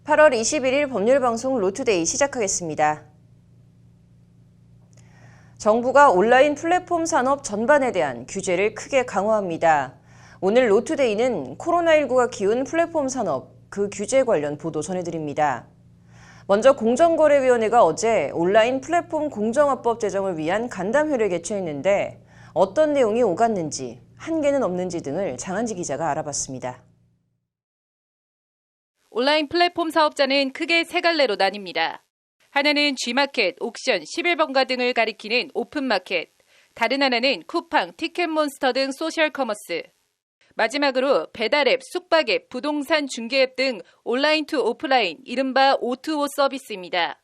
8월 21일 법률방송 로투데이 시작하겠습니다. 정부가 온라인 플랫폼 산업 전반에 대한 규제를 크게 강화합니다. 오늘 로투데이는 코로나19가 키운 플랫폼 산업, 그 규제 관련 보도 전해드립니다. 먼저 공정거래위원회가 어제 온라인 플랫폼 공정화법 제정을 위한 간담회를 개최했는데 어떤 내용이 오갔는지, 한계는 없는지 등을 장한지 기자가 알아봤습니다. 온라인 플랫폼 사업자는 크게 세 갈래로 나뉩니다. 하나는 G마켓, 옥션, 11번가 등을 가리키는 오픈마켓, 다른 하나는 쿠팡, 티켓몬스터 등 소셜 커머스, 마지막으로 배달앱, 숙박앱, 부동산 중개앱 등 온라인 투 오프라인, 이른바 O2O 서비스입니다.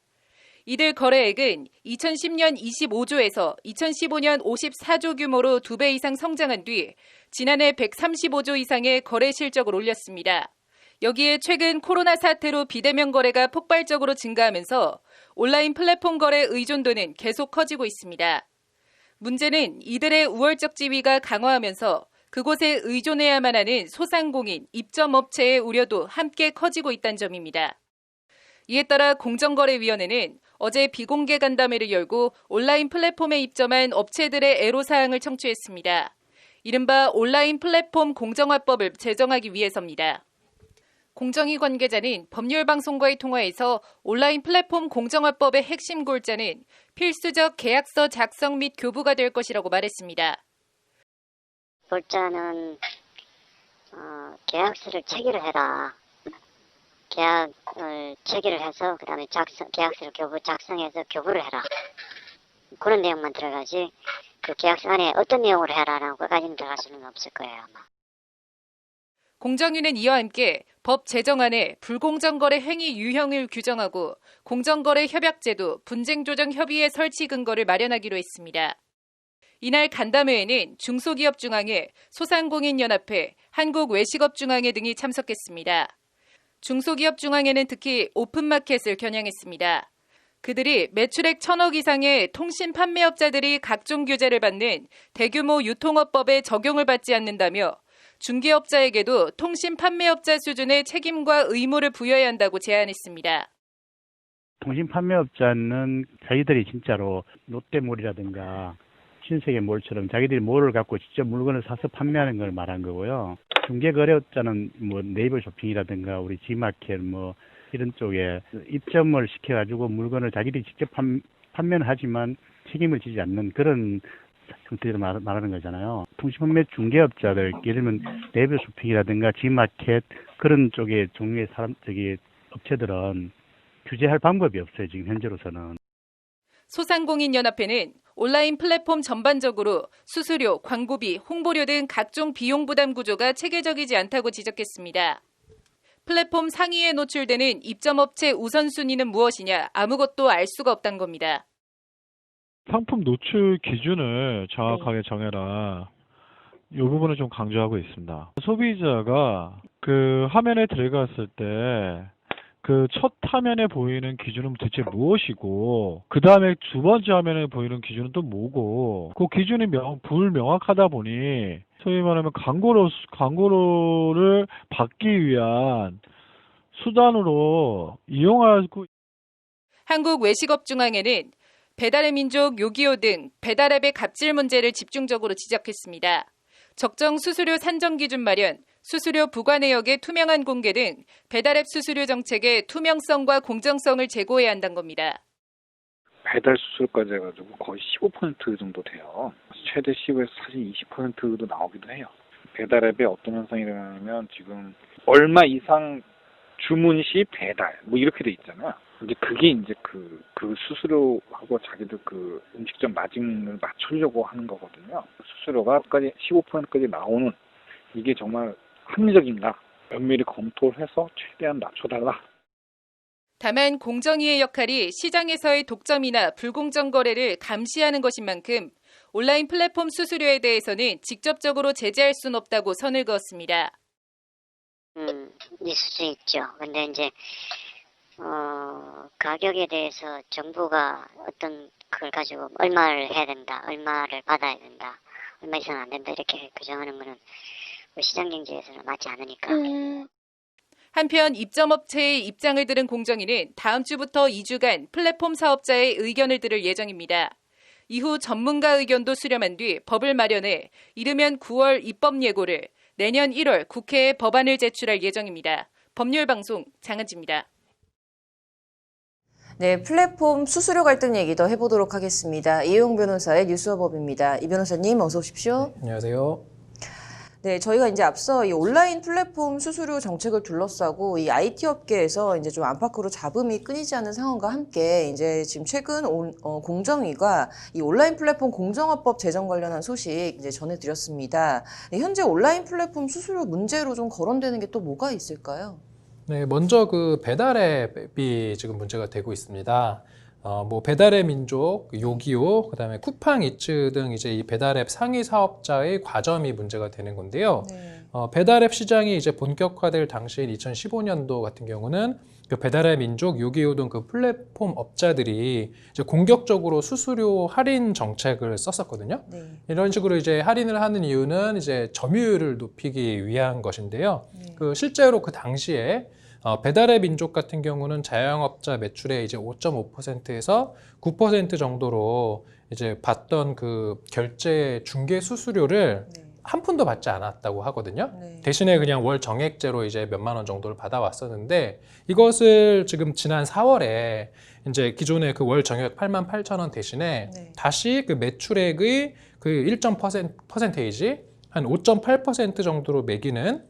이들 거래액은 2010년 25조에서 2015년 54조 규모로 2배 이상 성장한 뒤 지난해 135조 이상의 거래 실적을 올렸습니다. 여기에 최근 코로나 사태로 비대면 거래가 폭발적으로 증가하면서 온라인 플랫폼 거래 의존도는 계속 커지고 있습니다. 문제는 이들의 우월적 지위가 강화하면서 그곳에 의존해야만 하는 소상공인, 입점업체의 우려도 함께 커지고 있다는 점입니다. 이에 따라 공정거래위원회는 어제 비공개 간담회를 열고 온라인 플랫폼에 입점한 업체들의 애로사항을 청취했습니다. 이른바 온라인 플랫폼 공정화법을 제정하기 위해서입니다. 공정위 관계자는 법률방송과의 통화에서 온라인 플랫폼 공정화법의 핵심 골자는 필수적 계약서 작성 및 교부가 될 것이라고 말했습니다. 골자는 계약서를 체결을 해라. 계약을 체결을 해서 그다음에 계약서를 작성해서 교부를 해라. 그런 내용만 들어가지 그 계약서 안에 어떤 내용으로 해라라는 것까지는 들어갈 수는 없을 거예요 아마. 공정위는 이와 함께 법 제정안에 불공정거래 행위 유형을 규정하고 공정거래 협약제도, 분쟁조정 협의회 설치 근거를 마련하기로 했습니다. 이날 간담회에는 중소기업중앙회, 소상공인연합회, 한국외식업중앙회 등이 참석했습니다. 중소기업중앙회는 특히 오픈마켓을 겨냥했습니다. 그들이 매출액 1,000억 이상의 통신 판매업자들이 각종 규제를 받는 대규모 유통업법에 적용을 받지 않는다며 중개업자에게도 통신 판매업자 수준의 책임과 의무를 부여해야 한다고 제안했습니다. 통신 판매업자는 자기들이 진짜로 롯데몰이라든가 신세계몰처럼 자기들이 몰을 갖고 직접 물건을 사서 판매하는 걸 말한 거고요. 중개거래업자는 네이버 쇼핑이라든가 우리 G마켓 이런 쪽에 입점을 시켜가지고 물건을 자기들이 직접 판매는 하지만 책임을 지지 않는 그런 형태로 말하는 거잖아요. 통신판매 중개업자들, 예를 들면 네이버 쇼핑이라든가 G마켓 그런 쪽의 종류의 업체들은 규제할 방법이 없어요, 지금 현재로서는. 소상공인연합회는 온라인 플랫폼 전반적으로 수수료, 광고비, 홍보료 등 각종 비용 부담 구조가 체계적이지 않다고 지적했습니다. 플랫폼 상위에 노출되는 입점업체 우선순위는 무엇이냐 아무것도 알 수가 없다는 겁니다. 상품 노출 기준을 정확하게 정해라. 이 부분을 좀 강조하고 있습니다. 소비자가 그 화면에 들어갔을 때 그 첫 화면에 보이는 기준은 대체 무엇이고 그 다음에 두 번째 화면에 보이는 기준은 또 뭐고 그 기준이 불명확하다 보니 소위 말하면 광고를 받기 위한 수단으로 이용하고 한국외식업중앙회는 배달의 민족, 요기요 등 배달앱의 갑질 문제를 집중적으로 지적했습니다. 적정 수수료 산정 기준 마련, 수수료 부과 내역의 투명한 공개 등 배달앱 수수료 정책의 투명성과 공정성을 제고해야 한다는 겁니다. 배달 수수료까지 해가지고 거의 15% 정도 돼요. 최대 15에서 사실 20%도 나오기도 해요. 배달앱에 어떤 현상이 일어나냐면 지금 얼마 이상 주문 시 배달 이렇게 돼 있잖아요. 이제 그게 이제 그 수수료하고 자기들 그 음식점 마진을 맞추려고 하는 거거든요. 수수료가까지 15%까지 나오는 이게 정말 합리적인가? 면밀히 검토를 해서 최대한 낮춰달라. 다만 공정위의 역할이 시장에서의 독점이나 불공정 거래를 감시하는 것인 만큼 온라인 플랫폼 수수료에 대해서는 직접적으로 제재할 수는 없다고 선을 그었습니다. 있을 수 있죠. 근데 이제 가격에 대해서 정부가 어떤 그걸 가지고 얼마를 해야 된다, 얼마를 받아야 된다, 얼마 이상 안 된다 이렇게 규정하는 거는 시장 경제에서는 맞지 않으니까. 한편 입점업체의 입장을 들은 공정위는 다음 주부터 2주간 플랫폼 사업자의 의견을 들을 예정입니다. 이후 전문가 의견도 수렴한 뒤 법을 마련해 이르면 9월 입법 예고를, 내년 1월 국회에 법안을 제출할 예정입니다. 법률방송 장은지입니다. 네, 플랫폼 수수료 갈등 얘기 더 해보도록 하겠습니다. 이혜용 변호사의 뉴스워법입니다. 이 변호사님 어서 오십시오. 안녕하세요. 네, 저희가 이제 앞서 이 온라인 플랫폼 수수료 정책을 둘러싸고 이 IT 업계에서 이제 좀 안팎으로 잡음이 끊이지 않는 상황과 함께 이제 지금 최근 공정위가 이 온라인 플랫폼 공정화법 제정 관련한 소식 이제 전해드렸습니다. 네, 현재 온라인 플랫폼 수수료 문제로 좀 거론되는 게 또 뭐가 있을까요? 네, 먼저 그 배달앱이 지금 문제가 되고 있습니다. 뭐 배달의 민족, 요기요, 그다음에 쿠팡이츠 등 이제 이 배달앱 상위 사업자의 과점이 문제가 되는 건데요. 네. 배달앱 시장이 이제 본격화될 당시인 2015년도 같은 경우는 그 배달의 민족, 요기요 등 그 플랫폼 업자들이 이제 공격적으로 수수료 할인 정책을 썼었거든요. 네. 이런 식으로 이제 할인을 하는 이유는 이제 점유율을 높이기 위한 것인데요. 네. 그 실제로 그 당시에 배달의 민족 같은 경우는 자영업자 매출의 이제 5.5%에서 9% 정도로 이제 받던 그 결제 중개 수수료를 네. 한 푼도 받지 않았다고 하거든요. 네. 대신에 그냥 월 정액제로 이제 몇만 원 정도를 받아왔었는데 이것을 지금 지난 4월에 이제 기존의 그 월 정액 88,000원 대신에 네. 다시 그 매출액의 그 일정 퍼센테이지 한 5.8% 정도로 매기는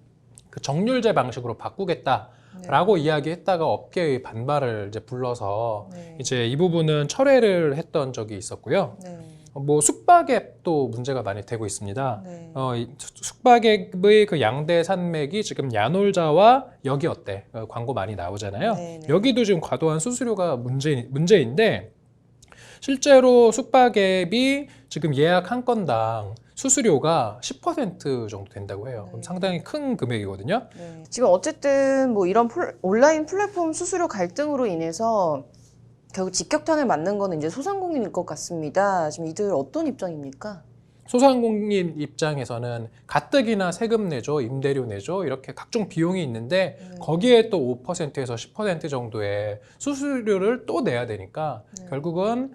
그 정률제 방식으로 바꾸겠다라고 이야기했다가 업계의 반발을 이제 불러서 네. 이제 이 부분은 철회를 했던 적이 있었고요. 네. 뭐 숙박앱도 문제가 많이 되고 있습니다. 네. 이 숙박앱의 그 양대 산맥이 지금 야놀자와 여기 어때 광고 많이 나오잖아요. 네, 네. 여기도 지금 과도한 수수료가 문제인데 실제로 숙박앱이 지금 예약 한 건당 수수료가 10% 정도 된다고 해요. 그럼 네. 상당히 큰 금액이거든요. 네. 지금 어쨌든 뭐 이런 온라인 플랫폼 수수료 갈등으로 인해서 결국 직격탄을 맞는 거는 이제 소상공인일 것 같습니다. 지금 이들 어떤 입장입니까? 소상공인 입장에서는 가뜩이나 세금 내죠, 임대료 내죠, 이렇게 각종 비용이 있는데 거기에 또 5%에서 10% 정도의 수수료를 또 내야 되니까 결국은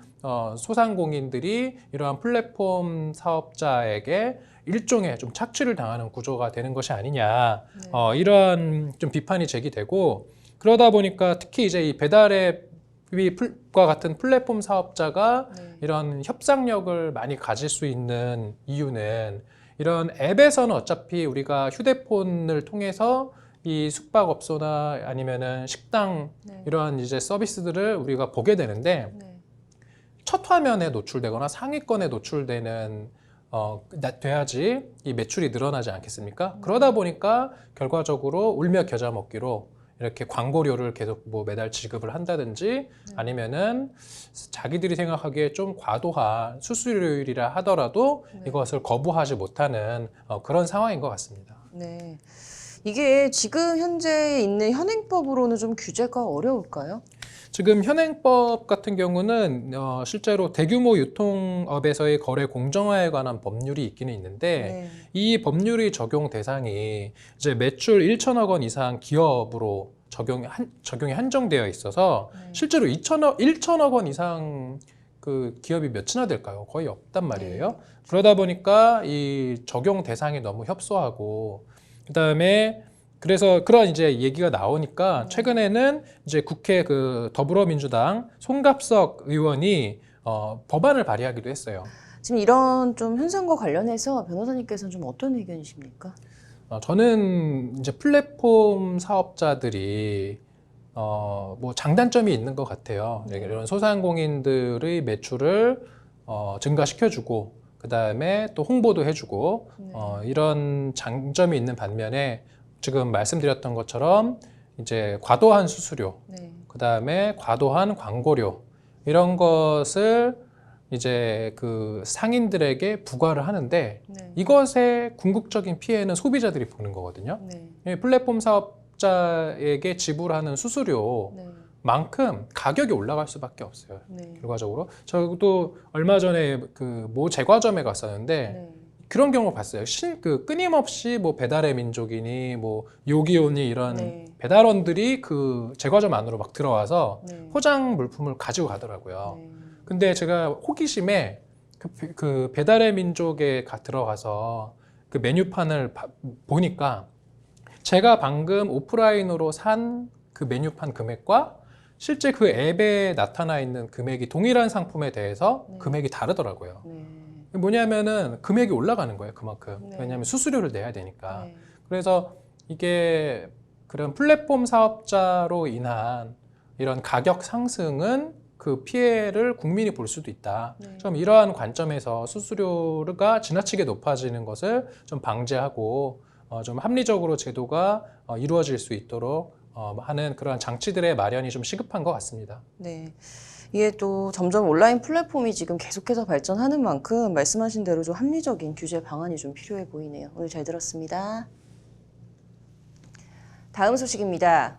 소상공인들이 이러한 플랫폼 사업자에게 일종의 좀 착취를 당하는 구조가 되는 것이 아니냐, 이러한 좀 비판이 제기되고, 그러다 보니까 특히 이제 이 배달앱과 같은 플랫폼 사업자가 이런 협상력을 많이 가질 수 있는 이유는 이런 앱에서는 어차피 우리가 휴대폰을 통해서 이 숙박업소나 아니면은 식당 이러한 이제 서비스들을 우리가 보게 되는데 첫 화면에 노출되거나 상위권에 노출되는 돼야지 이 매출이 늘어나지 않겠습니까? 그러다 보니까 결과적으로 울며 겨자 먹기로 이렇게 광고료를 계속 뭐 매달 지급을 한다든지 아니면은 자기들이 생각하기에 좀 과도한 수수료율이라 하더라도 이것을 거부하지 못하는 그런 상황인 것 같습니다. 네. 이게 지금 현재 있는 현행법으로는 좀 규제가 어려울까요? 지금 현행법 같은 경우는 실제로 대규모 유통업에서의 거래 공정화에 관한 법률이 있기는 있는데 이 법률의 적용 대상이 이제 매출 1천억 원 이상 기업으로 적용이 한정되어 있어서 실제로 1천억 원 이상 그 기업이 몇이나 될까요? 거의 없단 말이에요. 그러다 보니까 이 적용 대상이 너무 협소하고 그다음에 그래서 그런 이제 얘기가 나오니까 최근에는 이제 국회 그 더불어민주당 송갑석 의원이 법안을 발의하기도 했어요. 지금 이런 좀 현상과 관련해서 변호사님께서는 좀 어떤 의견이십니까? 저는 이제 플랫폼 사업자들이 뭐 장단점이 있는 것 같아요. 이런 소상공인들의 매출을 증가시켜주고 그 다음에 또 홍보도 해주고 이런 장점이 있는 반면에 지금 말씀드렸던 것처럼 이제 과도한 수수료, 그 다음에 과도한 광고료 이런 것을 이제 그 상인들에게 부과를 하는데 이것의 궁극적인 피해는 소비자들이 보는 거거든요. 플랫폼 사업자에게 지불하는 수수료만큼 가격이 올라갈 수밖에 없어요. 결과적으로 저도 얼마 전에 그 모 제과점에 갔었는데 그런 경우 봤어요. 끊임없이 뭐 배달의 민족이니 뭐 요기요니 이런 네. 배달원들이 그 제과점 안으로 막 들어와서 네. 포장 물품을 가지고 가더라고요. 네. 근데 제가 호기심에 그 배달의 민족에 들어가서 그 메뉴판을 보니까 제가 방금 오프라인으로 산 그 메뉴판 금액과 실제 그 앱에 나타나 있는 금액이 동일한 상품에 대해서 네. 금액이 다르더라고요. 네. 뭐냐면은 금액이 올라가는 거예요, 그만큼. 네. 왜냐하면 수수료를 내야 되니까. 네. 그래서 이게 그런 플랫폼 사업자로 인한 이런 가격 상승은 그 피해를 국민이 볼 수도 있다. 네. 좀 이러한 관점에서 수수료가 지나치게 높아지는 것을 좀 방지하고 좀 합리적으로 제도가 이루어질 수 있도록 하는 그런 장치들의 마련이 좀 시급한 것 같습니다. 네. 이게 또 점점 온라인 플랫폼이 지금 계속해서 발전하는 만큼 말씀하신 대로 좀 합리적인 규제 방안이 좀 필요해 보이네요. 오늘 잘 들었습니다. 다음 소식입니다.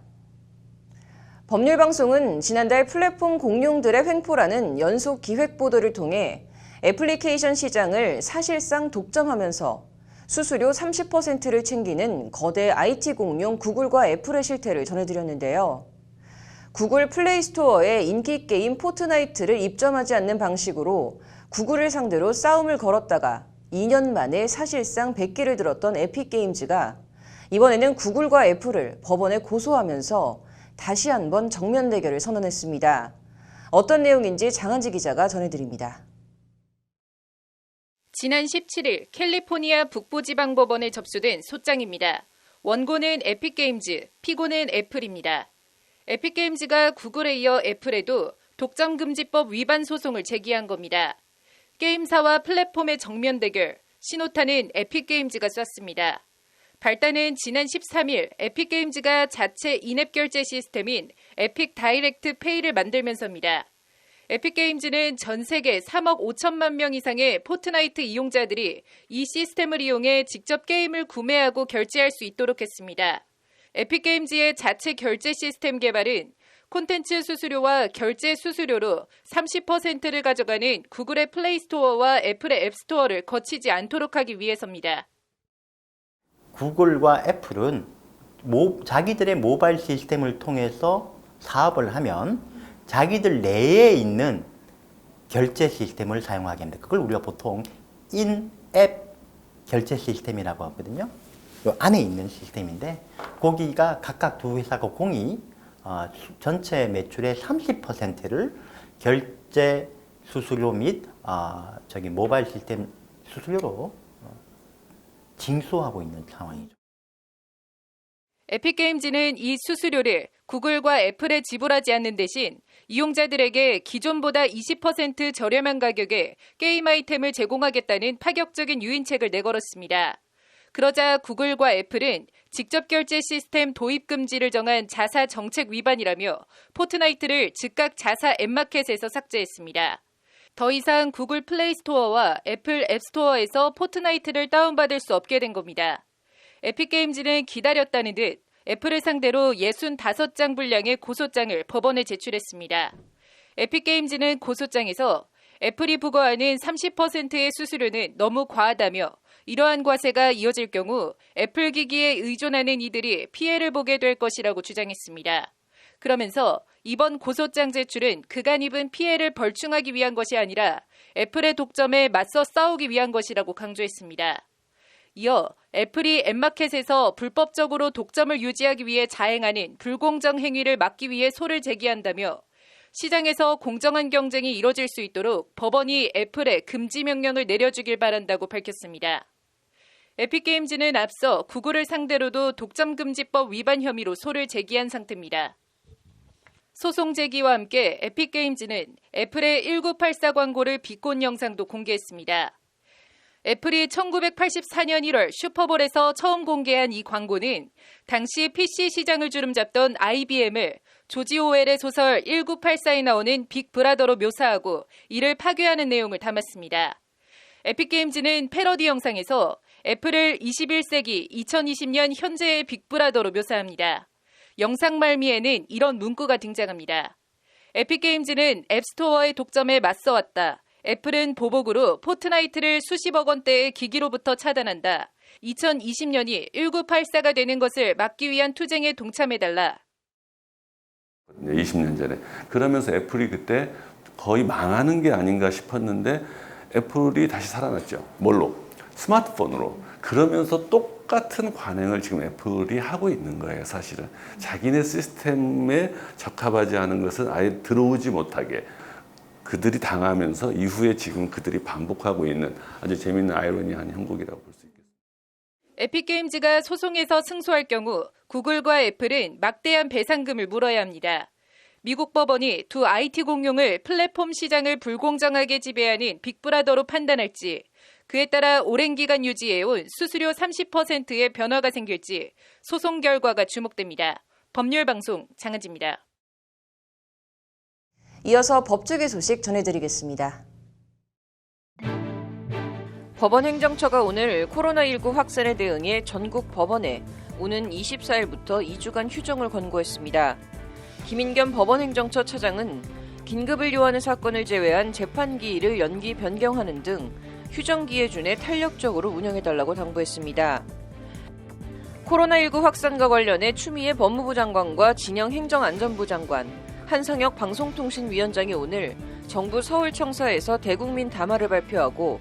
법률방송은 지난달 플랫폼 공룡들의 횡포라는 연속 기획 보도를 통해 애플리케이션 시장을 사실상 독점하면서 수수료 30%를 챙기는 거대 IT 공룡 구글과 애플의 실태를 전해드렸는데요. 구글 플레이 스토어에 인기 게임 포트나이트를 입점하지 않는 방식으로 구글을 상대로 싸움을 걸었다가 2년 만에 사실상 백기를 들었던 에픽게임즈가 이번에는 구글과 애플을 법원에 고소하면서 다시 한번 정면 대결을 선언했습니다. 어떤 내용인지 장한지 기자가 전해드립니다. 지난 17일 캘리포니아 북부지방법원에 접수된 소장입니다. 원고는 에픽게임즈, 피고는 애플입니다. 에픽게임즈가 구글에 이어 애플에도 독점금지법 위반 소송을 제기한 겁니다. 게임사와 플랫폼의 정면 대결, 신호탄은 에픽게임즈가 쐈습니다. 발단은 지난 13일 에픽게임즈가 자체 인앱 결제 시스템인 에픽 다이렉트 페이를 만들면서입니다. 에픽게임즈는 전 세계 3억 5천만 명 이상의 포트나이트 이용자들이 이 시스템을 이용해 직접 게임을 구매하고 결제할 수 있도록 했습니다. 에픽게임즈의 자체 결제 시스템 개발은 콘텐츠 수수료와 결제 수수료로 30%를 가져가는 구글의 플레이 스토어와 애플의 앱 스토어를 거치지 않도록 하기 위해서입니다. 구글과 애플은 자기들의 모바일 시스템을 통해서 사업을 하면 자기들 내에 있는 결제 시스템을 사용하게 합니다. 그걸 우리가 보통 인앱 결제 시스템이라고 하거든요. 요 안에 있는 시스템인데 거기가 각각 두 회사가 공이 전체 매출의 30%를 결제 수수료 및 모바일 시스템 수수료로 징수하고 있는 상황이죠. 에픽게임즈는 이 수수료를 구글과 애플에 지불하지 않는 대신 이용자들에게 기존보다 20% 저렴한 가격에 게임 아이템을 제공하겠다는 파격적인 유인책을 내걸었습니다. 그러자 구글과 애플은 직접 결제 시스템 도입 금지를 정한 자사 정책 위반이라며 포트나이트를 즉각 자사 앱마켓에서 삭제했습니다. 더 이상 구글 플레이 스토어와 애플 앱 스토어에서 포트나이트를 다운받을 수 없게 된 겁니다. 에픽게임즈는 기다렸다는 듯 애플을 상대로 65장 분량의 고소장을 법원에 제출했습니다. 에픽게임즈는 고소장에서 애플이 부과하는 30%의 수수료는 너무 과하다며 이러한 과세가 이어질 경우 애플 기기에 의존하는 이들이 피해를 보게 될 것이라고 주장했습니다. 그러면서 이번 고소장 제출은 그간 입은 피해를 벌충하기 위한 것이 아니라 애플의 독점에 맞서 싸우기 위한 것이라고 강조했습니다. 이어 애플이 앱마켓에서 불법적으로 독점을 유지하기 위해 자행하는 불공정 행위를 막기 위해 소를 제기한다며 시장에서 공정한 경쟁이 이뤄질 수 있도록 법원이 애플에 금지 명령을 내려주길 바란다고 밝혔습니다. 에픽게임즈는 앞서 구글을 상대로도 독점금지법 위반 혐의로 소를 제기한 상태입니다. 소송 제기와 함께 에픽게임즈는 애플의 1984 광고를 비꼰 영상도 공개했습니다. 애플이 1984년 1월 슈퍼볼에서 처음 공개한 이 광고는 당시 PC 시장을 주름잡던 IBM을 조지 오웰의 소설 1984에 나오는 빅브라더로 묘사하고 이를 파괴하는 내용을 담았습니다. 에픽게임즈는 패러디 영상에서 애플을 21세기 2020년 현재의 빅브라더로 묘사합니다. 영상 말미에는 이런 문구가 등장합니다. 에픽게임즈는 앱스토어의 독점에 맞서왔다. 애플은 보복으로 포트나이트를 수십억 원대의 기기로부터 차단한다. 2020년이 1984가 되는 것을 막기 위한 투쟁에 동참해달라. 20년 전에. 그러면서 애플이 그때 거의 망하는 게 아닌가 싶었는데 애플이 다시 살아났죠. 뭘로? 스마트폰으로. 그러면서 똑같은 관행을 지금 애플이 하고 있는 거예요, 사실은. 자기네 시스템에 적합하지 않은 것은 아예 들어오지 못하게 그들이 당하면서 이후에 지금 그들이 반복하고 있는 아주 재미있는 아이러니한 형국이라고 볼 수 있겠습니다. 에픽게임즈가 소송에서 승소할 경우 구글과 애플은 막대한 배상금을 물어야 합니다. 미국 법원이 두 IT 공룡을 플랫폼 시장을 불공정하게 지배하는 빅브라더로 판단할지, 그에 따라 오랜 기간 유지해온 수수료 30%의 변화가 생길지 소송 결과가 주목됩니다. 법률방송 장은지입니다. 이어서 법조계 소식 전해드리겠습니다. 법원행정처가 오늘 코로나19 확산에 대응해 전국 법원에 오는 24일부터 2주간 휴정을 권고했습니다. 김인겸 법원행정처 차장은 긴급을 요하는 사건을 제외한 재판 기일을 연기 변경하는 등 휴정 기해준에 탄력적으로 운영해달라고 당부했습니다. 코로나19 확산과 관련해 추미애 법무부 장관과 진영 행정안전부 장관, 한상혁 방송통신위원장이 오늘 정부 서울청사에서 대국민 담화를 발표하고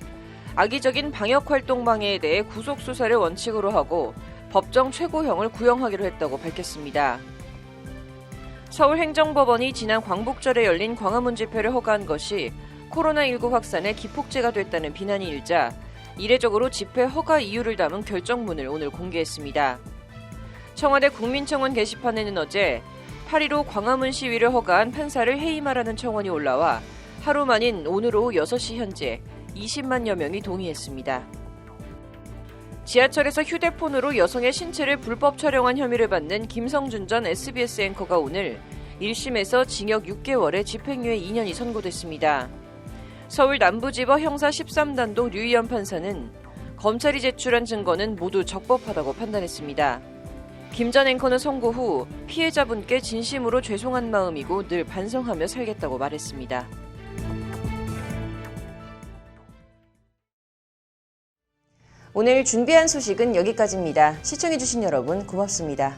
악의적인 방역활동 방해에 대해 구속수사를 원칙으로 하고 법정 최고형을 구형하기로 했다고 밝혔습니다. 서울행정법원이 지난 광복절에 열린 광화문 집회를 허가한 것이 코로나19 확산의 기폭제가 됐다는 비난이 일자 이례적으로 집회 허가 이유를 담은 결정문을 오늘 공개했습니다. 청와대 국민청원 게시판에는 어제 8.15 광화문 시위를 허가한 판사를 해임하라는 청원이 올라와 하루 만인 오늘 오후 6시 현재 20만여 명이 동의했습니다. 지하철에서 휴대폰으로 여성의 신체를 불법 촬영한 혐의를 받는 김성준 전 SBS 앵커가 오늘 1심에서 징역 6개월에 집행유예 2년이 선고됐습니다. 서울 남부지법 형사 13단도 류희연 판사는 검찰이 제출한 증거는 모두 적법하다고 판단했습니다. 김 전 앵커는 선고 후 피해자분께 진심으로 죄송한 마음이고 늘 반성하며 살겠다고 말했습니다. 오늘 준비한 소식은 여기까지입니다. 시청해주신 여러분 고맙습니다.